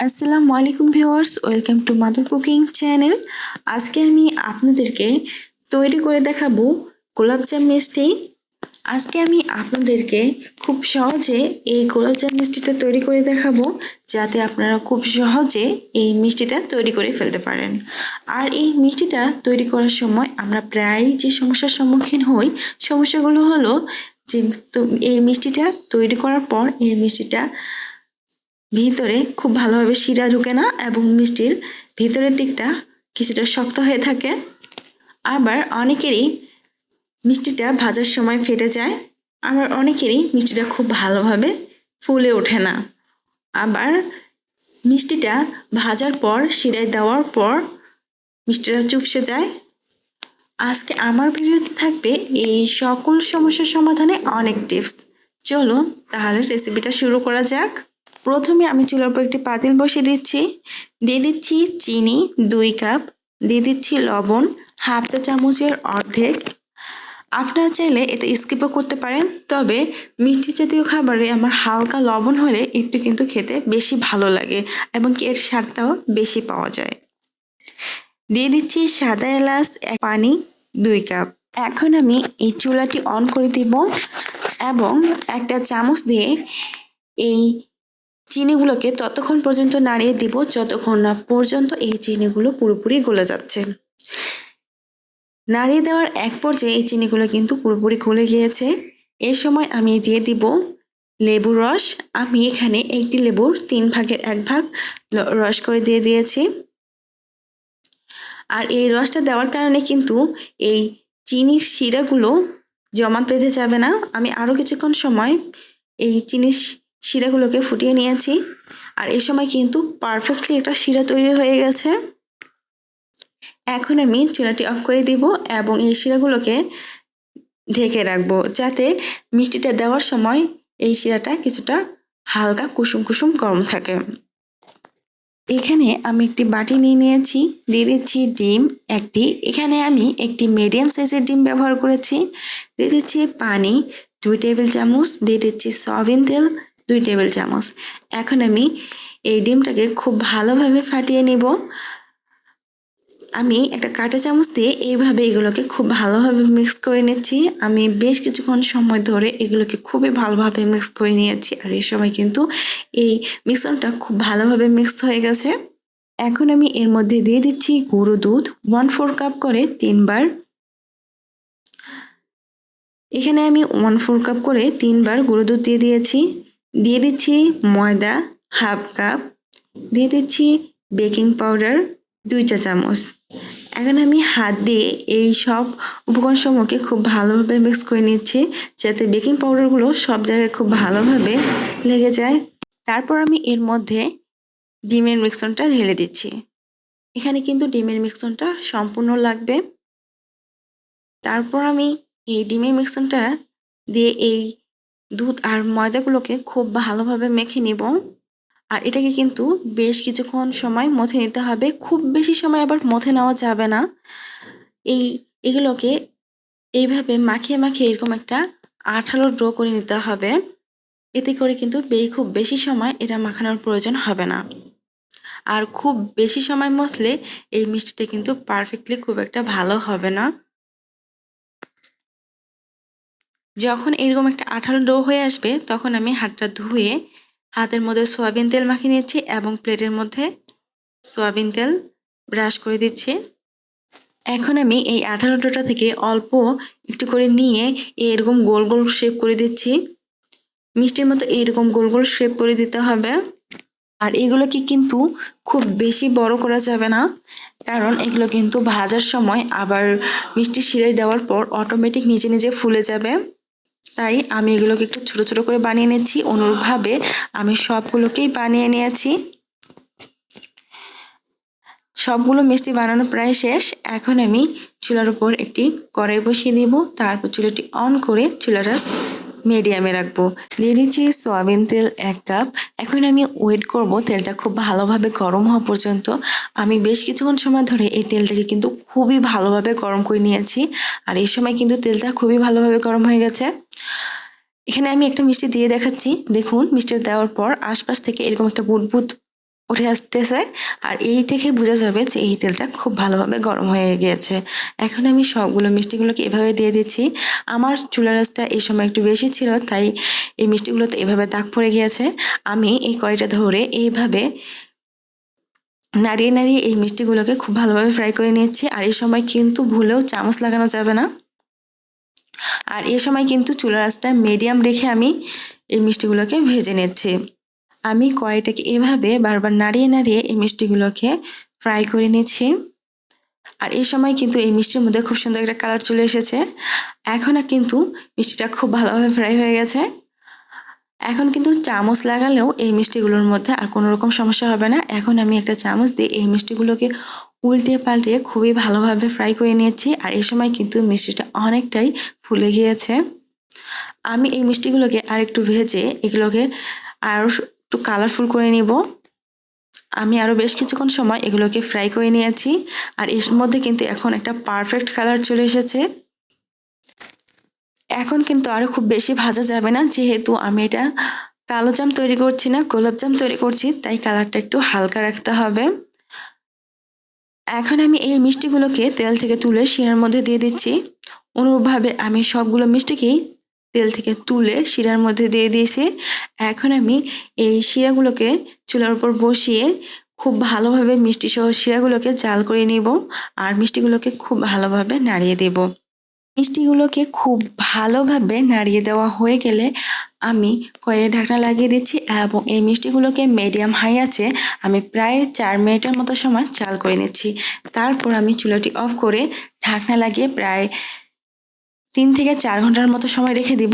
আসসালামু আলাইকুম viewers, welcome to mother cooking channel. আজকে আমি আপনাদেরকে তৈরি করে দেখাবো গোলাপজাম মিষ্টি। আজকে আমি আপনাদেরকে খুব সহজে এই গোলাপজাম মিষ্টিটা তৈরি করে দেখাবো, যাতে আপনারা খুব সহজে এই মিষ্টিটা তৈরি করে ফেলতে পারেন। আর এই মিষ্টিটা তৈরি করার সময় আমরা প্রায় যে সমস্যার সম্মুখীন হই, সমস্যাগুলো হলো যে এই মিষ্টিটা তৈরি করার পর এই মিষ্টিটা ভিতরে খুব ভালোভাবে শিরা ঢুকে না এবং মিষ্টির ভিতরের দিকটা কিছুটা শক্ত হয়ে থাকে। আবার অনেকেরই মিষ্টিটা ভাজার সময় ফেটে যায়। আবার অনেকেরই মিষ্টিটা খুব ভালোভাবে ফুলে ওঠে না। আবার মিষ্টিটা ভাজার পর শিরায় দেওয়ার পর মিষ্টিটা চুপসে যায়। আজকে আমার ভিডিওতে থাকবে এই সকল সমস্যার সমাধানে অনেক টিপস। চলুন তাহলে রেসিপিটা শুরু করা যাক। প্রথমে আমি চুলার উপর একটি পাতিল বসিয়ে দিচ্ছি। দিয়ে দিচ্ছি চিনি 2 কাপ, দিয়ে দিচ্ছি লবণ হাফ চা চামচের অর্ধেক। আপনারা চাইলে এতে স্কিপও করতে পারেন, তবে মিষ্টি জাতীয় খাবারে আমার হালকা লবণ হলে একটু কিন্তু খেতে বেশি ভালো লাগে এবং এর স্বাদটাও বেশি পাওয়া যায়। দিয়ে দিচ্ছি সাদা এলাচ, পানি 2 কাপ। এখন আমি এই চুলাটি অন করে দিব এবং একটা চামচ দিয়ে এই চিনিগুলোকে ততক্ষণ পর্যন্ত নাড়িয়ে দিব যতক্ষণ না পর্যন্ত এই চিনিগুলো পুরোপুরি গলে যাচ্ছে। নাড়িয়ে দেওয়ার এক পর্যায়ে এই চিনিগুলো কিন্তু পুরোপুরি গলে গিয়েছে। এই সময় আমি দিয়ে দিব লেবুর রস। আমি এখানে একটি লেবুর 3 ভাগের 1 ভাগ রস করে দিয়ে দিয়েছি। আর এই রসটা দেওয়ার কারণে কিন্তু এই চিনির শিরাগুলো জমাট বেঁধে যাবে না। আমি আরও কিছুক্ষণ সময় এই চিনির শিরাগুলোকে ফুটিয়ে নিয়েছি। আর এই সময় কিন্তু পারফেক্টলি একটা শিরা তৈরি হয়ে গেছে। এখন আমি চুলাটি অফ করে দিব এবং এই শিরাগুলোকে ঢেকে রাখবো, যাতে মিষ্টিটা দেওয়ার সময় এই শিরাটা কিছুটা হালকা কুসুম কুসুম গরম থাকে। এখানে আমি একটি বাটি নিয়ে নিয়েছি, দিয়ে দিচ্ছি ডিম একটি। এখানে আমি একটি মিডিয়াম সাইজের ডিম ব্যবহার করেছি। দিয়ে দিচ্ছি পানি 2 টেবিল চামচ, দিয়ে দিচ্ছি সয়াবিন তেল 2 টেবিল চামচ। এখন আমি এই ডিমটাকে খুব ভালোভাবে ফাটিয়ে নিব। আমি একটা কাঁটা চামচ দিয়ে এইভাবে এগুলোকে খুব ভালোভাবে মিক্স করে নিচ্ছি। আমি বেশ কিছুক্ষণ সময় ধরে এগুলোকে খুবই ভালোভাবে মিক্স করে নিয়েছি। আর এই সময় কিন্তু এই মিশ্রণটা খুব ভালোভাবে মিক্স হয়ে গেছে। এখন আমি এর মধ্যে দিয়ে দিচ্ছি গুঁড়ো দুধ 1/4 কাপ করে 3 বার। এখানে আমি 1/4 কাপ করে 3 বার গুঁড়ো দুধ দিয়ে দিয়েছি। দিয়ে দিচ্ছি ময়দা হাফ কাপ, দিয়ে দিচ্ছি বেকিং পাউডার 2 চা চামচ। এখন আমি হাত দিয়ে এই সব উপকরণসমূহকে খুব ভালোভাবে মিক্স করে নিচ্ছি, যাতে বেকিং পাউডারগুলো সব জায়গায় খুব ভালোভাবে লেগে যায়। তারপর আমি এর মধ্যে ডিমের মিশ্রণটা ঢেলে দিচ্ছি। এখানে কিন্তু ডিমের মিশ্রণটা সম্পূর্ণ লাগবে। তারপর আমি এই ডিমের মিশ্রণটা দিয়ে এই দুধ আর ময়দাগুলোকে খুব ভালোভাবে মেখে নিব। আর এটাকে কিন্তু বেশ কিছুক্ষণ সময় মথে নিতে হবে, খুব বেশি সময় আবার মথে নেওয়া যাবে না। এগুলোকে এইভাবে মাখিয়ে মাখিয়ে এরকম একটা আঠালো ডো করে নিতে হবে। এতে করে কিন্তু খুব বেশি সময় এটা মাখানোর প্রয়োজন হবে না। আর খুব বেশি সময় মথলে এই মিষ্টিটা কিন্তু পারফেক্টলি খুব একটা ভালো হবে না। যখন এরকম একটা আঠালো ডো হয়ে আসবে, তখন আমি হাতটা ধুয়ে হাতের মধ্যে সয়াবিন তেল মাখিয়ে নিচ্ছি এবং প্লেটের মধ্যে সয়াবিন তেল ব্রাশ করে দিচ্ছি। এখন আমি এই আঠালো ডোটা থেকে অল্প একটু করে নিয়ে এরকম গোল গোল শেপ করে দিচ্ছি। মিষ্টির মতো এরকম গোল গোল শেপ করে দিতে হবে। আর এগুলোকে কিন্তু খুব বেশি বড় করা যাবে না, কারণ এগুলো কিন্তু ভাজার সময় আবার মিষ্টি শিরায় দেওয়ার পর অটোমেটিক নিজে নিজে ফুলে যাবে। তাই আমি এগুলোকে একটু ছোট ছোট করে বানিয়ে নিচ্ছি। অনুরূপভাবে আমি সবগুলোকেই বানিয়ে নিয়েছি। সবগুলো মিষ্টি বানানো প্রায় শেষ। এখন আমি চুলার উপর একটি কড়াই বসিয়ে দিব। তারপর চুলাটি অন করে চুলাটা মিডিয়ামে রাখবো। দিয়ে দিচ্ছি সয়াবিন তেল 1 কাপ। এখন আমি ওয়েট করব তেলটা খুব ভালোভাবে গরম হওয়া পর্যন্ত। আমি বেশ কিছুক্ষণ সময় ধরে এই তেলটাকে কিন্তু খুবই ভালোভাবে গরম করে নিয়েছি। আর এই সময় কিন্তু তেলটা খুবই ভালোভাবে গরম হয়ে গেছে। এখানে আমি একটা মিষ্টি দিয়ে দেখাচ্ছি। দেখুন, মিষ্টি দেওয়ার পর আশপাশ থেকে এরকম একটা বুদবুদ উঠে আসতেছে, আর এই দেখে বোঝা যাবে যে এই তেলটা খুব ভালোভাবে গরম হয়ে গিয়েছে। এখন আমি সবগুলো মিষ্টিগুলোকে এভাবে দিয়ে দিচ্ছি। আমার চুলার আঁচটা এই সময় একটু বেশি ছিল, তাই এই মিষ্টিগুলোতে এভাবে দাগ পড়ে গিয়েছে। আমি এই কড়াইটা ধরে এইভাবে নাড়িয়ে নাড়িয়ে এই মিষ্টিগুলোকে খুব ভালোভাবে ফ্রাই করে নিচ্ছি। আর এই সময় কিন্তু ভুলেও চামচ লাগানো যাবে না। আর এই সময় কিন্তু চুলার আঁচটা মিডিয়াম রেখে আমি এই মিষ্টিগুলোকে ভেজে নিচ্ছি। আমি কড়াইটাকে এভাবে বারবার নাড়িয়ে নাড়িয়ে এই মিষ্টিগুলোকে ফ্রাই করে নিচ্ছি। আর এই সময় কিন্তু এই মিষ্টির মধ্যে খুব সুন্দর একটা কালার চলে এসেছে। এখন কিন্তু মিষ্টিটা খুব ভালোভাবে ফ্রাই হয়ে গেছে। এখন কিন্তু চামচ লাগালেও এই মিষ্টিগুলোর মধ্যে আর কোনো রকম সমস্যা হবে না। এখন আমি একটা চামচ দিয়ে এই মিষ্টিগুলোকে উল্টে পাল্টে খুবই ভালোভাবে ফ্রাই করে নিয়েছি। আর এই সময় কিন্তু মিষ্টিটা অনেকটাই ফুলে গিয়েছে। আমি এই মিষ্টিগুলোকে আর একটু ভেজে এগুলোকে আরও একটু কালারফুল করে নিব। আমি আরও বেশ কিছুক্ষণ সময় এগুলোকে ফ্রাই করে নিয়েছি। আর এর মধ্যে কিন্তু এখন একটা পারফেক্ট কালার চলে এসেছে। এখন কিন্তু আরও খুব বেশি ভাজা যাবে না, যেহেতু আমি এটা কালো জাম তৈরি করছি না, গোলাপ জাম তৈরি করছি, তাই কালারটা একটু হালকা রাখতে হবে। এখন আমি এই মিষ্টিগুলোকে তেল থেকে তুলে শিরার মধ্যে দিয়ে দিচ্ছি। অনুরূপভাবে আমি সবগুলো মিষ্টিকেই তেল থেকে তুলে শিরার মধ্যে দিয়ে দিয়েছি। এখন আমি এই শিরাগুলোকে চুলার উপর বসিয়ে খুব ভালোভাবে মিষ্টি সহ শিরাগুলোকে জাল করে নিব। আর মিষ্টিগুলোকে খুব ভালোভাবে নাড়িয়ে দেব। মিষ্টিগুলোকে খুব ভালোভাবে নাড়িয়ে দেওয়া হয়ে গেলে আমি কড়াইয়ে ঢাকনা লাগিয়ে দিচ্ছি এবং এই মিষ্টিগুলোকে মিডিয়াম হাই আছে আমি প্রায় 4 মিনিটের মতো সময় জাল করে নিচ্ছি। তারপর আমি চুলাটি অফ করে ঢাকনা লাগিয়ে প্রায় 3 থেকে 4 ঘন্টার মতো সময় রেখে দিব।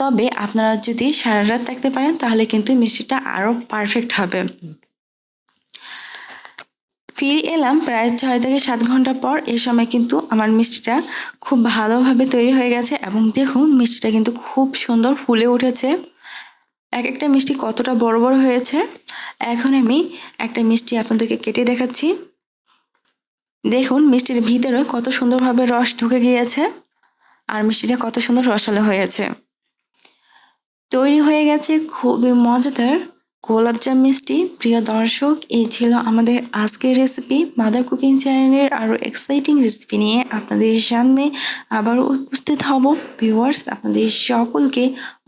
তবে আপনারা যদি সারা রাত থাকতে পারেন তাহলে কিন্তু মিষ্টিটা আরও পারফেক্ট হবে। ফিরে এলাম প্রায় 6 থেকে 7 ঘন্টা পর। এই সময় কিন্তু আমার মিষ্টিটা খুব ভালোভাবে তৈরি হয়ে গেছে এবং দেখুন মিষ্টিটা কিন্তু খুব সুন্দর ফুলে উঠেছে। এক একটা মিষ্টি কতটা বড় বড় হয়েছে। এখন আমি একটা মিষ্টি আপনাদেরকে কেটে দেখাচ্ছি। দেখুন মিষ্টির ভিতরে কত সুন্দরভাবে রস ঢুকে গিয়েছে আর মিষ্টিটা কত সুন্দর রসালো হয়েছে। তৈরি হয়ে গেছে খুবই মজাদার গোলাপ জাম মিষ্টি। প্রিয় দর্শক, এই ছিল আমাদের আজকের রেসিপি। মাদার কুকিং চ্যানেলের আরও এক্সাইটিং রেসিপি নিয়ে আপনাদের সামনে আবার উপস্থিত হব। ভিউয়ার্স, আপনাদের সকলকে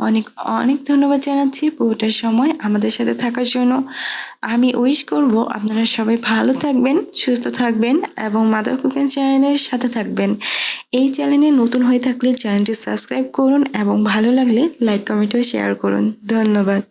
অনেক অনেক ধন্যবাদ জানাচ্ছি পুরোটা সময় আমাদের সাথে থাকার জন্য। আমি উইশ করব আপনারা সবাই ভালো থাকবেন, সুস্থ থাকবেন এবং মাদার কুকিং চ্যানেলের সাথে থাকবেন। এই চ্যানেলে নতুন হয়ে থাকলে চ্যানেলটি সাবস্ক্রাইব করুন এবং ভালো লাগলে লাইক, কমেন্ট ও শেয়ার করুন। ধন্যবাদ।